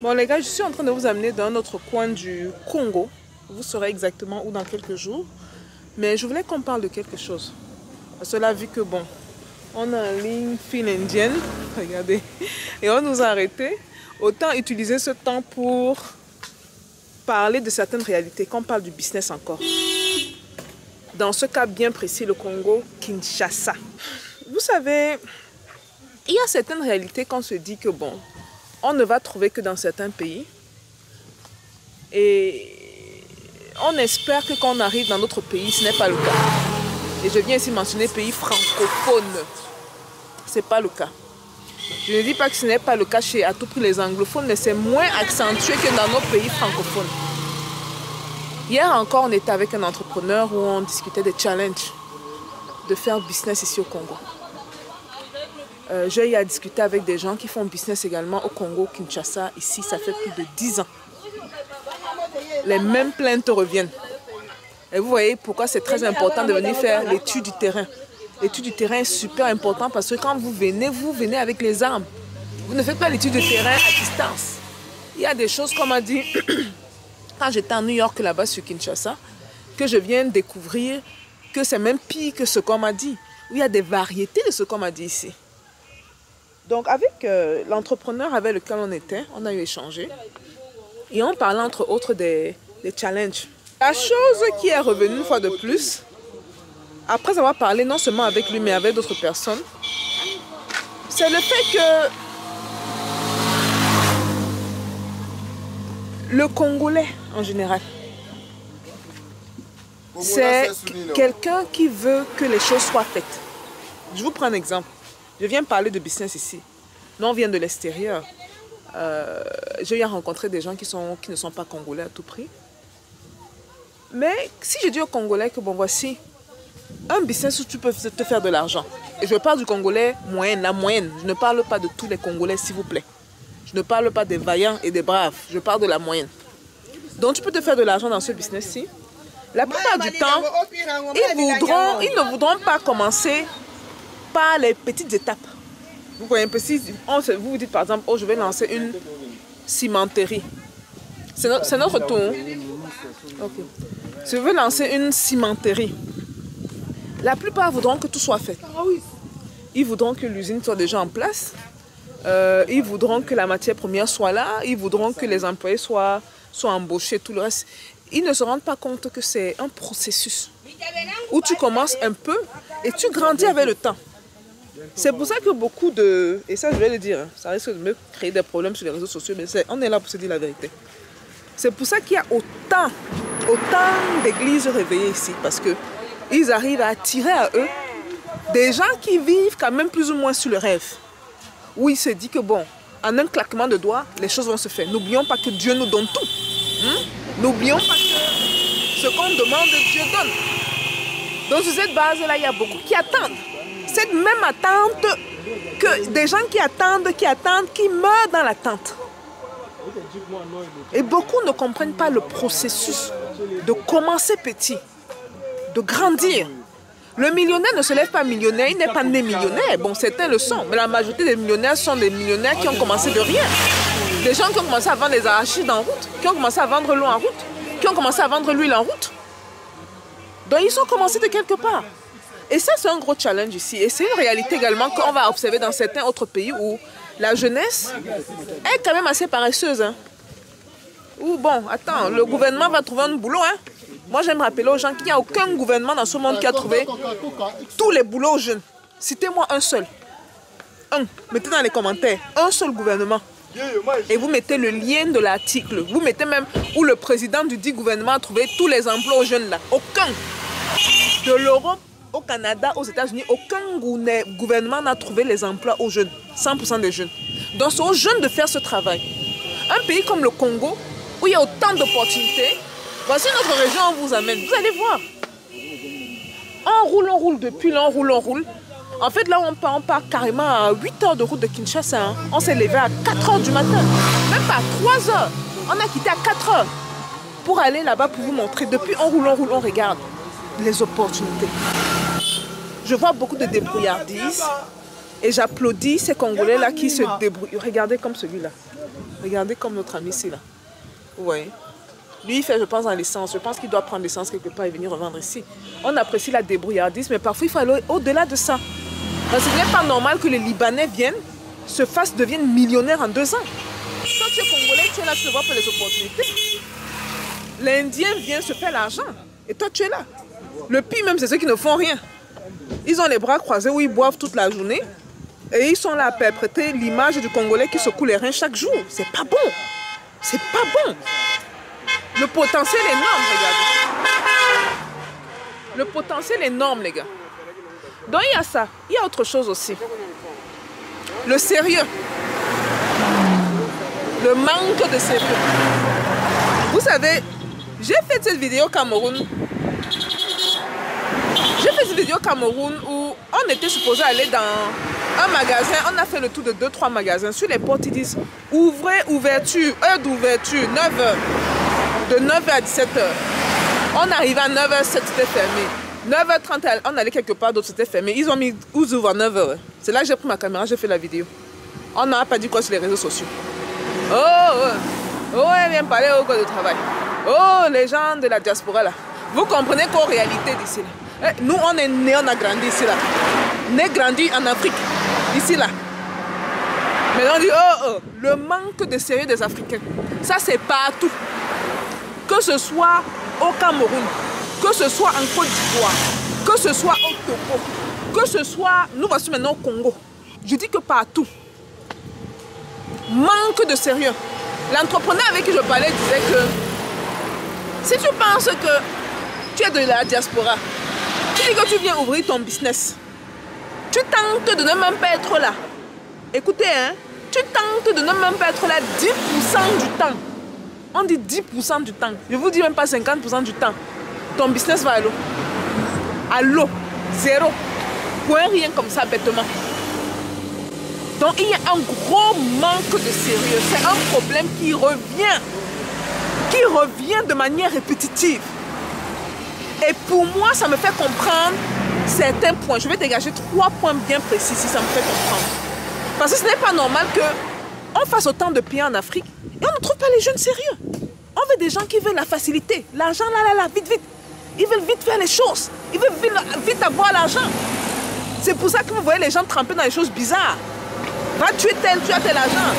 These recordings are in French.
Bon les gars, je suis en train de vous amener dans un autre coin du Congo. Vous saurez exactement où dans quelques jours. Mais je voulais qu'on parle de quelque chose. Parce que là, vu que bon, on a en ligne file indienne, regardez, et on nous a arrêtés, autant utiliser ce temps pour parler de certaines réalités, qu'on parle du business encore. Dans ce cas bien précis, le Congo, Kinshasa. Vous savez, il y a certaines réalités qu'on se dit que bon, on ne va trouver que dans certains pays. Et on espère que quand on arrive dans notre pays, ce n'est pas le cas. Et je viens ici mentionner pays francophones. Ce n'est pas le cas. Je ne dis pas que ce n'est pas le cas chez à tout prix les anglophones, mais c'est moins accentué que dans nos pays francophones. Hier encore, on était avec un entrepreneur où on discutait des challenges de faire business ici au Congo. J'ai eu à discuter avec des gens qui font business également au Congo, Kinshasa. Ici, ça fait plus de 10 ans. Les mêmes plaintes reviennent. Et vous voyez pourquoi c'est très important de venir faire l'étude du terrain. L'étude du terrain est super important parce que quand vous venez avec les armes. Vous ne faites pas l'étude du terrain à distance. Il y a des choses qu'on m'a dit quand j'étais en New York là-bas sur Kinshasa, que je viens de découvrir que c'est même pire que ce qu'on m'a dit. Où il y a des variétés de ce qu'on m'a dit ici. Donc avec l'entrepreneur avec lequel on était, on a eu échangé. Et on parlait entre autres des challenges. La chose qui est revenue une fois de plus, après avoir parlé non seulement avec lui mais avec d'autres personnes, c'est le fait que le Congolais en général, c'est quelqu'un qui veut que les choses soient faites. Je vous prends un exemple. Je viens parler de business ici. Nous, on vient de l'extérieur. J'ai eu à rencontrer des gens qui ne sont pas congolais à tout prix. Mais si je dis aux Congolais que bon, voici un business où tu peux te faire de l'argent. Et je parle du Congolais moyenne, la moyenne. Je ne parle pas de tous les Congolais, s'il vous plaît. Je ne parle pas des vaillants et des braves. Je parle de la moyenne. Donc tu peux te faire de l'argent dans ce business-ci. La plupart du temps, ils ne voudront pas commencer par les petites étapes. Vous voyez un peu, si vous vous dites par exemple, oh je vais lancer une cimenterie. C'est notre tour. Okay. Si je veux lancer une cimenterie, la plupart voudront que tout soit fait. Ils voudront que l'usine soit déjà en place. Ils voudront que la matière première soit là. Ils voudront que les employés soient embauchés, tout le reste. Ils ne se rendent pas compte que c'est un processus où tu commences un peu et tu grandis avec le temps. C'est pour ça que beaucoup de... Et ça, je vais le dire, hein, ça risque de me créer des problèmes sur les réseaux sociaux, mais on est là pour se dire la vérité. C'est pour ça qu'il y a autant d'églises réveillées ici, parce qu'ils arrivent à attirer à eux des gens qui vivent quand même plus ou moins sur le rêve. Où il se dit que bon, en un claquement de doigts, les choses vont se faire. N'oublions pas que Dieu nous donne tout. N'oublions pas que ce qu'on demande, Dieu donne. Donc sur cette base-là, il y a beaucoup qui attendent. Cette même attente, que des gens qui attendent, qui meurent dans l'attente. Et beaucoup ne comprennent pas le processus de commencer petit, de grandir. Le millionnaire ne se lève pas millionnaire, il n'est pas né millionnaire. Bon, certains le sont, mais la majorité des millionnaires sont des millionnaires qui ont commencé de rien. Des gens qui ont commencé à vendre des arachides en route, qui ont commencé à vendre l'eau en route, qui ont commencé à vendre l'huile en route. Donc ils ont commencé de quelque part. Et ça, c'est un gros challenge ici. Et c'est une réalité également qu'on va observer dans certains autres pays où la jeunesse est quand même assez paresseuse. Hein. Ou bon, attends, le gouvernement va trouver un boulot. Hein. Moi, j'aime rappeler aux gens qu'il n'y a aucun gouvernement dans ce monde qui a trouvé tous les boulots aux jeunes. Citez-moi un seul. Un. Mettez dans les commentaires. Un seul gouvernement. Et vous mettez le lien de l'article. Vous mettez même où le président du dit gouvernement a trouvé tous les emplois aux jeunes là. Aucun. De l'Europe au Canada, aux États-Unis, aucun gouvernement n'a trouvé les emplois aux jeunes. 100% des jeunes. Donc c'est aux jeunes de faire ce travail. Un pays comme le Congo, où il y a autant d'opportunités, voici notre région, on vous amène. Vous allez voir. On roule depuis là, on roule. En fait, là où on part carrément à 8 heures de route de Kinshasa. Hein. On s'est levé à 4 heures du matin. Même pas à 3 heures. On a quitté à 4 heures pour aller là-bas pour vous montrer. Depuis, on roule, on regarde les opportunités. Je vois beaucoup de débrouillardises et j'applaudis ces Congolais-là qui se débrouillent. Regardez comme celui-là. Regardez comme notre ami ici, là. Vous voyez? Lui, il fait, je pense, en l'essence. Je pense qu'il doit prendre l'essence quelque part et venir revendre ici. On apprécie la débrouillardise, mais parfois, il faut aller au-delà de ça. Parce que ce n'est pas normal que les Libanais viennent, deviennent millionnaires en 2 ans. Quand tu es Congolais, tu es là, tu te vois pour les opportunités. L'Indien vient se faire l'argent. Et toi, tu es là. Le pire même, c'est ceux qui ne font rien. Ils ont les bras croisés où ils boivent toute la journée. Et ils sont là à perpétrer l'image du Congolais qui secoue les reins chaque jour. C'est pas bon. C'est pas bon. Le potentiel est énorme, regardez. Le potentiel est énorme, les gars. Donc il y a ça. Il y a autre chose aussi. Le sérieux. Le manque de sérieux. Vous savez, j'ai fait cette vidéo au Cameroun. J'ai fait cette vidéo au Cameroun où on était supposé aller dans un magasin. On a fait le tour de 2-3 magasins. Sur les portes, ils disent ouvrez, ouverture, heure d'ouverture, 9h. De 9h à 17h. On arrivait à 9h, c'était fermé. 9h30, on allait quelque part d'autre, c'était fermé. Ils ont mis où ouvre à 9h. C'est là que j'ai pris ma caméra, j'ai fait la vidéo. On n'a pas dit quoi sur les réseaux sociaux. Oh, elle vient parler au code de travail. Oh, les gens de la diaspora là. Vous comprenez qu'en réalité d'ici là. Nous, on est nés, on a grandi ici là. Nés, grandi en Afrique. Ici là. Mais on dit, le manque de sérieux des Africains. Ça, c'est partout. Que ce soit au Cameroun, que ce soit en Côte d'Ivoire, que ce soit au Togo, que ce soit, nous voici maintenant au Congo. Je dis que partout. Manque de sérieux. L'entrepreneur avec qui je parlais disait que si tu penses que tu es de la diaspora, tu dis que tu viens ouvrir ton business, tu tentes de ne même pas être là. Écoutez, hein, tu tentes de ne même pas être là 10% du temps. On dit 10% du temps. Je vous dis même pas 50% du temps. Ton business va à l'eau. À l'eau. Zéro. Point rien comme ça bêtement. Donc il y a un gros manque de sérieux. C'est un problème qui revient. Qui revient de manière répétitive. Et pour moi, ça me fait comprendre certains points. Je vais dégager 3 points bien précis si ça me fait comprendre. Parce que ce n'est pas normal qu'on fasse autant de pays en Afrique et on ne trouve pas les jeunes sérieux. On veut des gens qui veulent la facilité. L'argent, là, vite, vite. Ils veulent vite faire les choses. Ils veulent vite avoir l'argent. C'est pour ça que vous voyez les gens tremper dans les choses bizarres. Va tuer tel, tu as tel argent.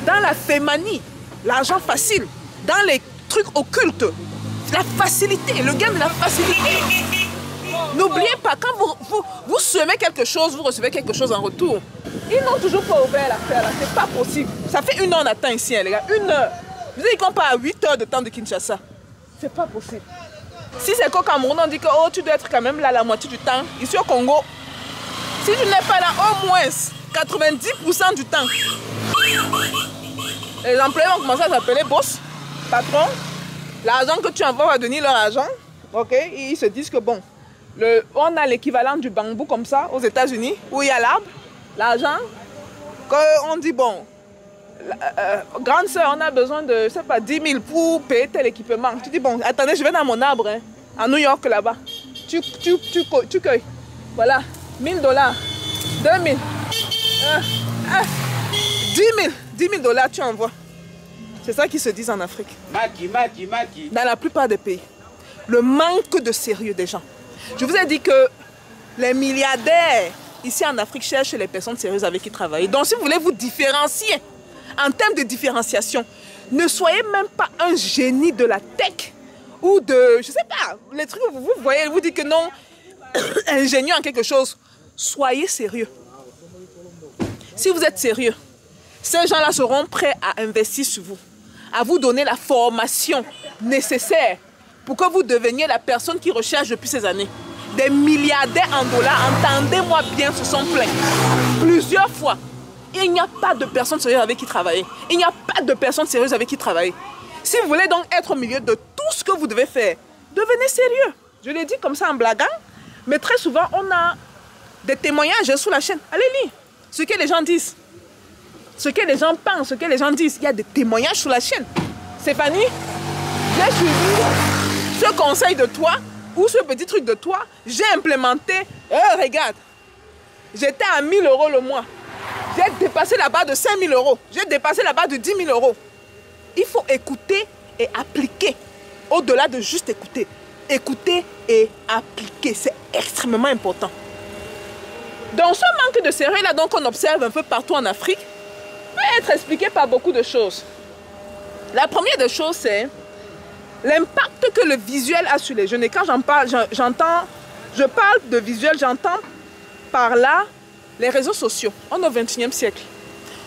Dans la fémanie, l'argent facile. Dans les trucs occultes, la facilité, le gain de la facilité. N'oubliez pas, quand vous semez quelque chose, vous recevez quelque chose en retour. Ils n'ont toujours pas ouvert l'affaire là, c'est pas possible. Ça fait 1 heure on attend ici, hein, les gars, 1 heure. Vous dites qu'on part à 8 heures de temps de Kinshasa. C'est pas possible. Si c'est qu'au Cameroun, on dit que oh, tu dois être quand même là la moitié du temps. Ici au Congo, si tu n'es pas là au moins 90% du temps, les employés vont commencer à s'appeler boss, patron. L'argent que tu envoies va devenir leur argent. Ok, et ils se disent que bon, on a l'équivalent du bambou comme ça aux États-Unis où il y a l'arbre, l'argent. Quand on dit bon, grande soeur, on a besoin de, je sais pas, 10 000 pour payer tel équipement. Tu dis bon, attendez, je vais dans mon arbre, hein, à New York là-bas. Tu cueilles. Voilà, 1 000 $, 2 000, 10 000 $, tu envoies. C'est ça qu'ils se disent en Afrique. Maki. Dans la plupart des pays. Le manque de sérieux des gens. Je vous ai dit que les milliardaires ici en Afrique cherchent les personnes sérieuses avec qui travailler. Donc si vous voulez vous différencier en termes de différenciation, ne soyez même pas un génie de la tech ou de, je sais pas, les trucs vous voyez, vous dites que non, ingénieux en quelque chose. Soyez sérieux. Si vous êtes sérieux, ces gens-là seront prêts à investir sur vous, à vous donner la formation nécessaire pour que vous deveniez la personne qui recherche depuis ces années. Des milliardaires en dollars, entendez-moi bien, se sont plaints plusieurs fois. Il n'y a pas de personnes sérieuses avec qui travailler. Il n'y a pas de personnes sérieuses avec qui travailler. Si vous voulez donc être au milieu de tout ce que vous devez faire, devenez sérieux. Je l'ai dit comme ça en blaguant, mais très souvent on a des témoignages sous la chaîne. Allez lire ce que les gens disent. Ce que les gens pensent, ce que les gens disent. Il y a des témoignages sur la chaîne. Stéphanie, j'ai suivi ce conseil de toi ou ce petit truc de toi. J'ai implémenté. Regarde, j'étais à 1 000 € le mois. J'ai dépassé la barre de 5 000 €. J'ai dépassé la barre de 10 000 €. Il faut écouter et appliquer. Au-delà de juste écouter. Écouter et appliquer. C'est extrêmement important. Dans ce manque de sérieux-là, donc on observe un peu partout en Afrique, peut être expliqué par beaucoup de choses. La première des choses, c'est l'impact que le visuel a sur les jeunes. Et quand j'en parle, je parle de visuel, j'entends par là les réseaux sociaux. On est au XXIe siècle.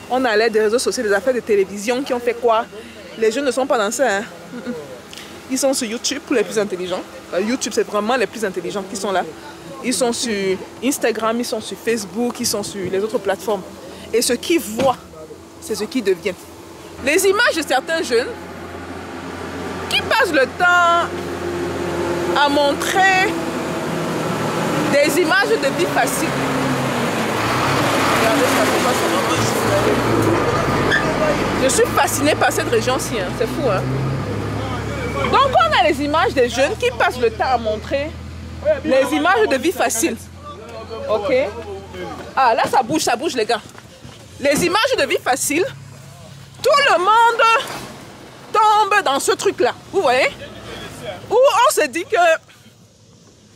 On a l'aide des réseaux sociaux, des affaires de télévision qui ont fait quoi? Les jeunes ne sont pas dans ça. Hein? Ils sont sur YouTube pour les plus intelligents. YouTube, c'est vraiment les plus intelligents qui sont là. Ils sont sur Instagram, ils sont sur Facebook, ils sont sur les autres plateformes. Et ce qu'ils voient, c'est ce qu'ils deviennent. Les images de certains jeunes qui passent le temps à montrer des images de vie facile. Regardez ça, je suis fascinée par cette région-ci, hein. C'est fou. Hein? Donc on a les images des jeunes qui passent le temps à montrer les images de vie facile. Ok. Ah là ça bouge les gars. Les images de vie facile, tout le monde tombe dans ce truc-là. Vous voyez? Où on se dit que...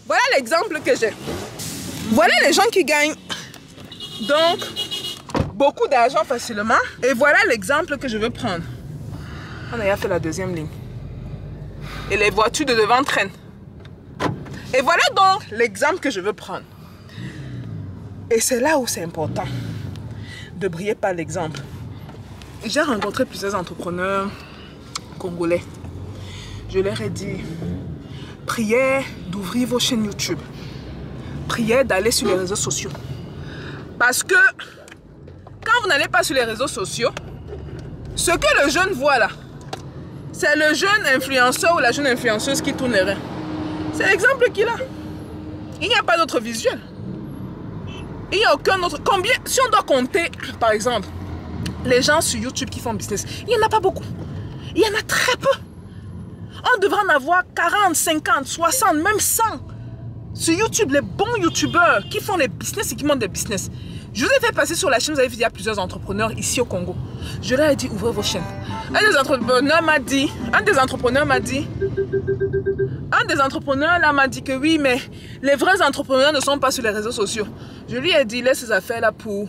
Voilà l'exemple que j'ai. Voilà les gens qui gagnent donc beaucoup d'argent facilement. Et voilà l'exemple que je veux prendre. On a déjà fait la deuxième ligne. Et les voitures de devant traînent. Et voilà donc l'exemple que je veux prendre. Et c'est là où c'est important de briller par l'exemple. J'ai rencontré plusieurs entrepreneurs congolais. Je leur ai dit, priez d'ouvrir vos chaînes YouTube. Priez d'aller sur les réseaux sociaux. Parce que quand vous n'allez pas sur les réseaux sociaux, ce que le jeune voit là, c'est le jeune influenceur ou la jeune influenceuse qui tournerait. C'est l'exemple qu'il a. Il n'y a pas d'autre visuel. Il n'y a aucun autre. Combien, si on doit compter, par exemple, les gens sur YouTube qui font business, il n'y en a pas beaucoup. Il y en a très peu. On devrait en avoir 40, 50, 60, même 100. Sur YouTube, les bons YouTubeurs qui font des business et qui montent des business. Je vous ai fait passer sur la chaîne, vous avez vu, il y a plusieurs entrepreneurs ici au Congo. Je leur ai dit, ouvrez vos chaînes. Un des entrepreneurs m'a dit que oui, mais les vrais entrepreneurs ne sont pas sur les réseaux sociaux. Je lui ai dit, laisse ces affaires-là pour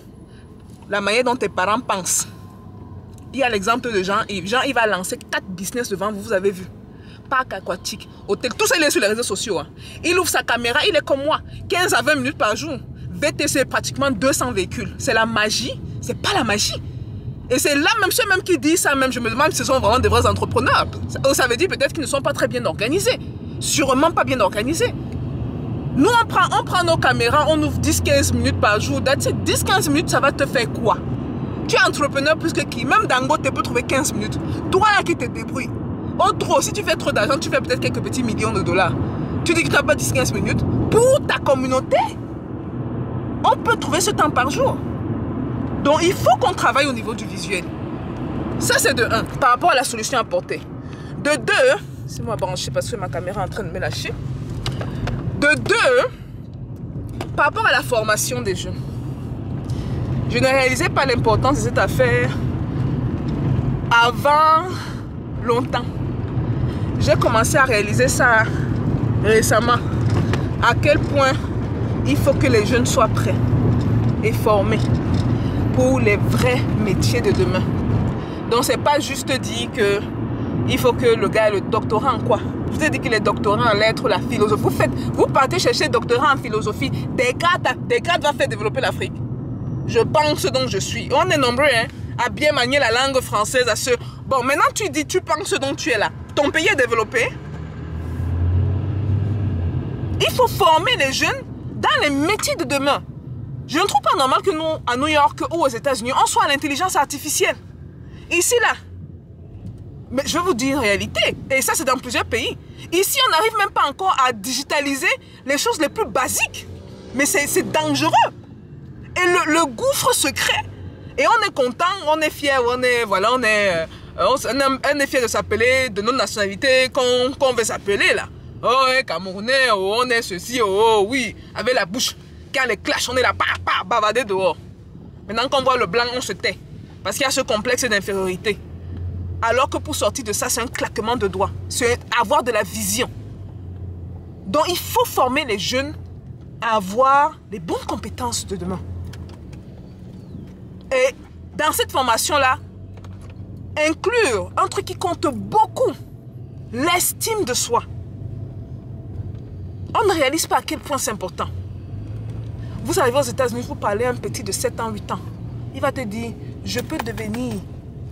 la manière dont tes parents pensent. Il y a l'exemple de Jean-Yves. Jean-Yves va lancer 4 business devant vous, vous avez vu. Parc aquatique, hôtel, tout ça il est sur les réseaux sociaux. Hein. Il ouvre sa caméra, il est comme moi, 15 à 20 minutes par jour. VTC, pratiquement 200 véhicules. C'est la magie, c'est pas la magie. Et c'est là même ceux même qui disent ça même, je me demande si ce sont vraiment des vrais entrepreneurs. Ça veut dire peut-être qu'ils ne sont pas très bien organisés. Sûrement pas bien organisés. Nous on prend nos caméras, on ouvre 10-15 minutes par jour. 10-15 minutes, ça va te faire quoi? Tu es entrepreneur plus que qui? Même Dangote peut trouver 15 minutes. Toi là qui te débrouilles. Oh trop, si tu fais trop d'argent, tu fais peut-être quelques petits millions de dollars. Tu dis que tu n'as pas 10-15 minutes. Pour ta communauté, on peut trouver ce temps par jour. Donc il faut qu'on travaille au niveau du visuel. Ça c'est de 1, par rapport à la solution apportée. De 2, c'est moi branché parce que ma caméra est en train de me lâcher. De 2, par rapport à la formation des jeunes. Je ne réalisais pas l'importance de cette affaire avant longtemps. J'ai commencé à réaliser ça récemment. À quel point il faut que les jeunes soient prêts et formés pour les vrais métiers de demain. Donc c'est pas juste dit que il faut que le gars ait le doctorat en quoi. Je vous ai dit qu'il est doctorat en lettres, la philosophie. Vous partez chercher doctorat en philosophie. Descartes va faire développer l'Afrique. Je pense donc je suis. On est nombreux hein, à bien manier la langue française à ce. Bon, maintenant tu dis, tu penses dont tu es là. Ton pays est développé. Il faut former les jeunes dans les métiers de demain. Je ne trouve pas normal que nous, à New York ou aux États-Unis, on soit à l'intelligence artificielle. Ici, là. Mais je vais vous dire une réalité. Et ça, c'est dans plusieurs pays. Ici, on n'arrive même pas encore à digitaliser les choses les plus basiques. Mais c'est dangereux. Et le gouffre se crée. Et on est content, on est fier, on est fier de s'appeler de notre nationalité qu'on veut s'appeler là. Oh, Camerounais, oh, on est ceci, oh, oui, avec la bouche. Quand les clashs, on est là, bavardé dehors. Maintenant qu'on voit le blanc, on se tait. Parce qu'il y a ce complexe d'infériorité. Alors que pour sortir de ça, c'est un claquement de doigts. C'est avoir de la vision. Donc, il faut former les jeunes à avoir les bonnes compétences de demain. Et dans cette formation-là, inclure un truc qui compte beaucoup, l'estime de soi. On ne réalise pas à quel point c'est important. Vous arrivez aux États-Unis, vous parlez à un petit de 7 ans, 8 ans. Il va te dire, je peux devenir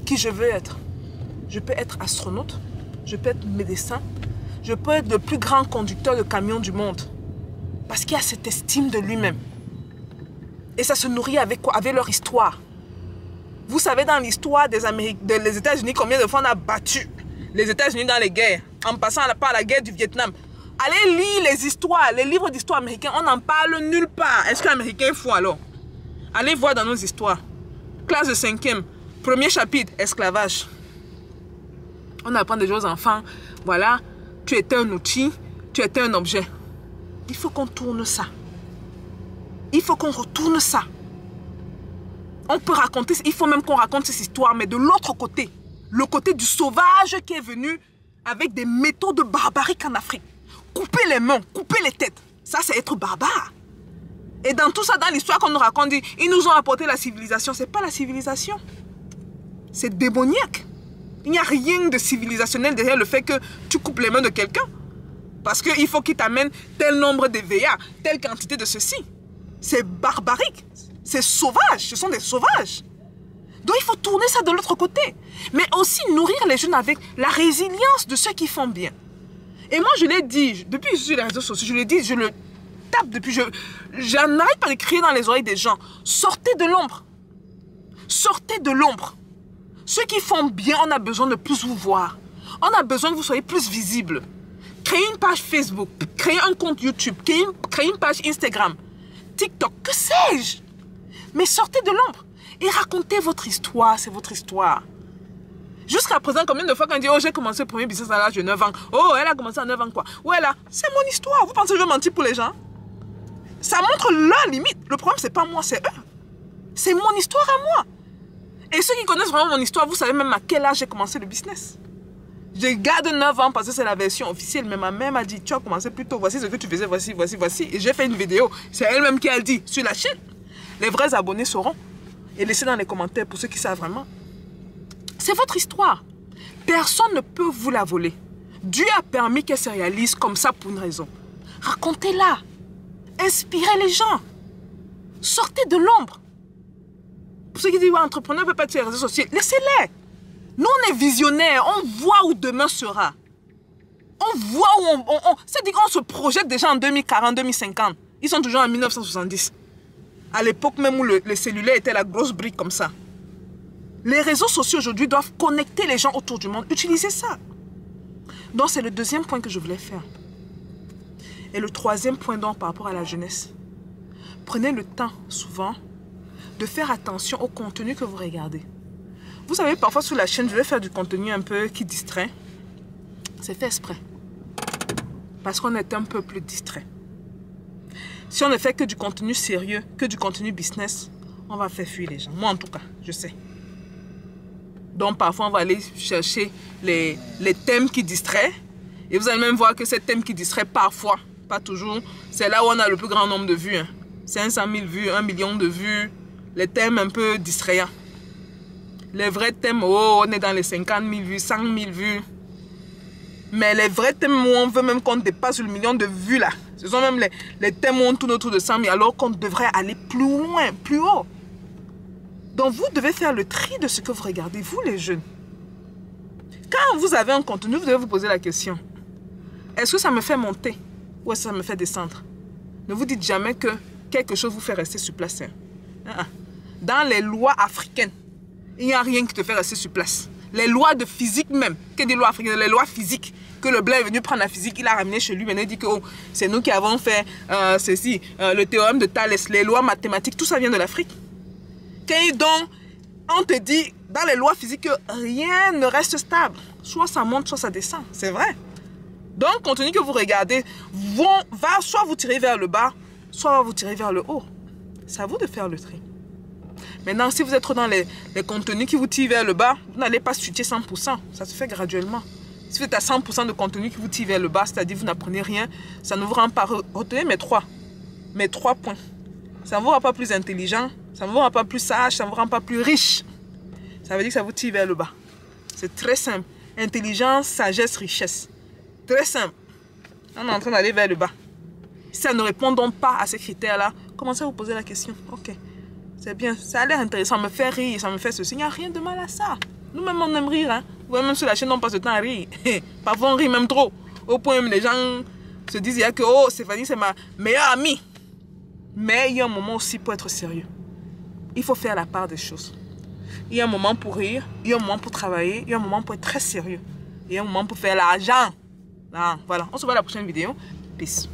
qui je veux être. Je peux être astronaute, je peux être médecin, je peux être le plus grand conducteur de camion du monde. Parce qu'il y a cette estime de lui-même. Et ça se nourrit avec quoi? Avec leur histoire. Vous savez dans l'histoire des États-Unis, combien de fois on a battu les États-Unis dans les guerres, en passant par la guerre du Vietnam. Allez lire les histoires, les livres d'histoire américains, on n'en parle nulle part. Est-ce qu'un Américain est fou alors? Allez voir dans nos histoires. Classe de 5e, premier chapitre, esclavage. On apprend déjà aux enfants, voilà, tu étais un outil, tu étais un objet. Il faut qu'on tourne ça. Il faut qu'on retourne ça. On peut raconter, il faut même qu'on raconte cette histoire, mais de l'autre côté. Le côté du sauvage qui est venu avec des méthodes barbariques en Afrique. Couper les mains, couper les têtes. Ça, c'est être barbare. Et dans tout ça, dans l'histoire qu'on nous raconte, ils nous ont apporté la civilisation. Ce n'est pas la civilisation. C'est démoniaque. Il n'y a rien de civilisationnel derrière le fait que tu coupes les mains de quelqu'un. Parce qu'il faut qu'il t'amène tel nombre de VA, telle quantité de ceci. C'est barbarique. C'est sauvage. Ce sont des sauvages. Donc il faut tourner ça de l'autre côté. Mais aussi nourrir les jeunes avec la résilience de ceux qui font bien. Et moi, je l'ai dit, depuis que je suis sur les réseaux sociaux, je l'ai dit, je le tape depuis, j'en arrête pas de crier dans les oreilles des gens. Sortez de l'ombre. Sortez de l'ombre. Ceux qui font bien, on a besoin de plus vous voir. On a besoin que vous soyez plus visibles. Créez une page Facebook, créez un compte YouTube, créez une page Instagram, TikTok, que sais-je. Mais sortez de l'ombre et racontez votre histoire, c'est votre histoire. Jusqu'à présent, combien de fois quand on dit « Oh, j'ai commencé le premier business à l'âge de 9 ans. Oh, elle a commencé à 9 ans quoi. Ouais, là, c'est mon histoire. Vous pensez que je vais mentir pour les gens? Ça montre leur limite. Le problème, c'est pas moi, c'est eux. C'est mon histoire à moi. Et ceux qui connaissent vraiment mon histoire, vous savez même à quel âge j'ai commencé le business. Je garde 9 ans parce que c'est la version officielle. Mais ma mère m'a dit, tu as commencé plus tôt. Voici ce que tu faisais, voici. Et j'ai fait une vidéo. C'est elle-même qui a dit sur la chaîne. Les vrais abonnés sauront. Et laissez dans les commentaires pour ceux qui savent vraiment. C'est votre histoire. Personne ne peut vous la voler. Dieu a permis qu'elle se réalise comme ça pour une raison. Racontez-la. Inspirez les gens. Sortez de l'ombre. Pour ceux qui disent, ouais, entrepreneur ne peut pas être sur les réseaux sociaux, laissez-les. Nous, on est visionnaires. On voit où demain sera. On voit où c'est-à-dire qu'on se projette déjà en 2040, 2050. Ils sont toujours en 1970. À l'époque même où le cellulaire était la grosse brique comme ça. Les réseaux sociaux aujourd'hui doivent connecter les gens autour du monde. Utilisez ça. Donc, c'est le deuxième point que je voulais faire. Et le troisième point donc par rapport à la jeunesse. Prenez le temps, souvent, de faire attention au contenu que vous regardez. Vous savez, parfois sur la chaîne, je vais faire du contenu un peu qui distrait. C'est fait exprès. Parce qu'on est un peu plus distrait. Si on ne fait que du contenu sérieux, que du contenu business, on va faire fuir les gens. Moi, en tout cas, je sais. Donc, parfois, on va aller chercher les thèmes qui distraient. Et vous allez même voir que ces thèmes qui distraient parfois, pas toujours, c'est là où on a le plus grand nombre de vues. Hein. 500 000 vues, 1 million de vues. Les thèmes un peu distrayants. Les vrais thèmes, oh, on est dans les 50 000 vues, 100 000 vues. Mais les vrais thèmes où on veut même qu'on dépasse le million de vues là. Ce sont même les thèmes où on tourne autour de 100 000 alors qu'on devrait aller plus loin, plus haut. Donc vous devez faire le tri de ce que vous regardez, vous les jeunes. Quand vous avez un contenu, vous devez vous poser la question. Est-ce que ça me fait monter ou est-ce que ça me fait descendre? Ne vous dites jamais que quelque chose vous fait rester sur place. Hein. Dans les lois africaines, il n'y a rien qui te fait rester sur place. Les lois de physique même, que des lois africaines, les lois physiques, que le blanc est venu prendre la physique, il a ramené chez lui, maintenant il dit que oh, c'est nous qui avons fait ceci, le théorème de Thalès, les lois mathématiques, tout ça vient de l'Afrique. Donc, on te dit, dans les lois physiques, que rien ne reste stable. Soit ça monte, soit ça descend. C'est vrai. Donc, le contenu que vous regardez va soit vous tirer vers le bas, soit va vous tirer vers le haut. C'est à vous de faire le tri. Maintenant, si vous êtes trop dans les contenus qui vous tirent vers le bas, vous n'allez pas switcher 100%. Ça se fait graduellement. Si vous êtes à 100% de contenu qui vous tire vers le bas, c'est-à-dire vous n'apprenez rien, ça ne vous rend pas... Retenez mes trois points. Ça ne vous rend pas plus intelligent, ça ne vous rend pas plus sage, ça ne vous rend pas plus riche. Ça veut dire que ça vous tire vers le bas. C'est très simple. Intelligence, sagesse, richesse. Très simple. On est en train d'aller vers le bas. Si ça ne répond donc pas à ces critères-là, commencez à vous poser la question. Ok, c'est bien, ça a l'air intéressant, ça me fait rire, ça me fait ceci. Il n'y a rien de mal à ça. Nous-mêmes, on aime rire. Hein? Vous voyez, même sur la chaîne, on passe le temps à rire. Parfois, on rit même trop. Au point où les gens se disent que oh, Stéphanie, c'est ma meilleure amie. Mais il y a un moment aussi pour être sérieux. Il faut faire la part des choses. Il y a un moment pour rire, il y a un moment pour travailler, il y a un moment pour être très sérieux. Il y a un moment pour faire l'argent. Ah, voilà, on se voit à la prochaine vidéo. Peace.